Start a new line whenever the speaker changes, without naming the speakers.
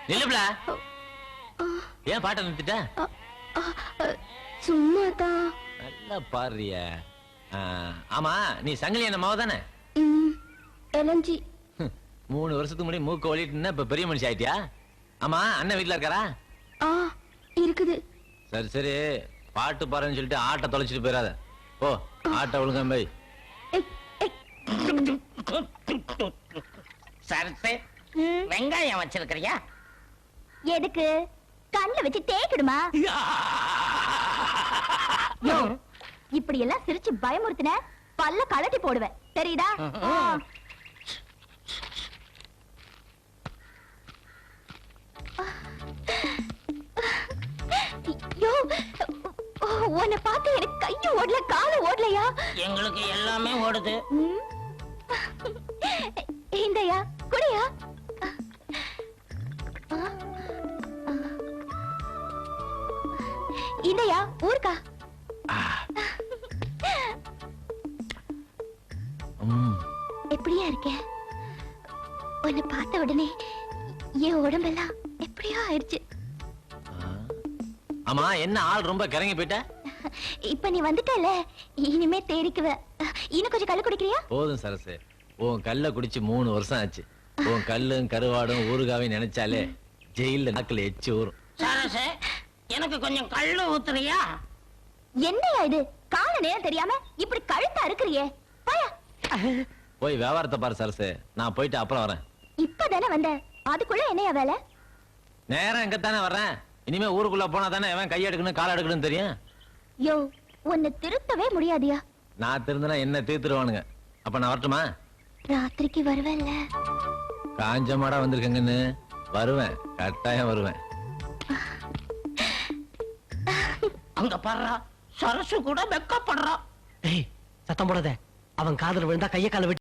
நில்லுப்ல. ஏன் பாட்டை நிறுத்திட்ட?
சும்மாதான்.
நல்லா பாடுறிய. ஆமா, நீ சங்கிலி என்ன மாவ தானே?
எலஞ்சி.
3 வருஷத்துக்கு முன்னாடி மூக்க ஒளிட்டு இப்ப பெரிய மனுஷி ஆயிட்டியா? ஆமா, அண்ணன் வீட்டுல இருக்காரா?
இருக்குது.
சரி சரி, பாட்டு பாருன்னு சொல்லிட்டு ஆட்டை தொலைச்சிட்டு போயிடாத. ஓ, ஆட்டை ஒழுங்கா போய்.
சரத்து, வெங்காயம் வச்சிருக்கிறியா?
எதுக்கு? கண்ணுல வச்சு தேய்க்கிடுமா? இப்படி எல்லாம் சிரிச்சு பயமுறுத்தின பல்ல கலட்டி போடுவேன், தெரியுதா? உன்னை பார்த்து எனக்கு கையும் ஓடல காலும் ஓடலையா?
எங்களுக்கு எல்லாமே ஓடுது.
இந்தயா குடியா. இந்தயா ஊர்க்கா. எப்படியா இருக்க? உன்னை பார்த்த உடனே என் உடம்பெல்லாம் எப்படியோ ஆயிடுச்சு.
ஆமா, என்ன ஆள் ரொம்ப கிறங்கி போயிட்ட?
இப்ப நீ வந்துட்டல, இனிமே தேறிக்குவ. இன்னும் கொஞ்சம் கல்லு குடிக்கிறியா?
போதும் சரசு, உன் கல்ல குடிச்சு 3 வருஷம் ஆச்சு. உன் கல்லும் கருவாடும் ஊறுகாவையும் நினைச்சாலே ஜெயில நாக்குல எச்சு ஊறும்.
சரசு, எனக்கு கொஞ்சம் கள்ளு ஊத்துறியா?
என்னையா இது? கால நேரம் தெரியாம இப்படி கழுத்தா இருக்கிறியே, போயா.
போய் வியாபாரத்தை பாரு சரசு, நான் போயிட்டு அப்புறம் வரேன்.
இப்பதானே வந்த, அதுக்குள்ள என்னையா வேலை?
நேரம் எங்கத்தானே வர்றேன். இனிமே ஊருக்குள்ள போனா தானே எவன் கை எடுக்கணும் கால் எடுக்கணும் தெரியும்.
யோ, உன்னை திருத்தவே முடியாதியா.
நான் திருந்தினா என்ன தீர்த்துருவானுங்க. அப்ப நான் வரட்டுமா?
ராத்திரிக்கு வருவேன்ல.
காஞ்ச மாடா வந்திருக்கங்கன்னு வருவேன், கட்டாயம் வருவேன்.
அங்க பாடுறா, சரசு கூட வெக்கப்படுறா.
சத்தம் போடாத. அவன் காதல் விழுந்தா கைய கால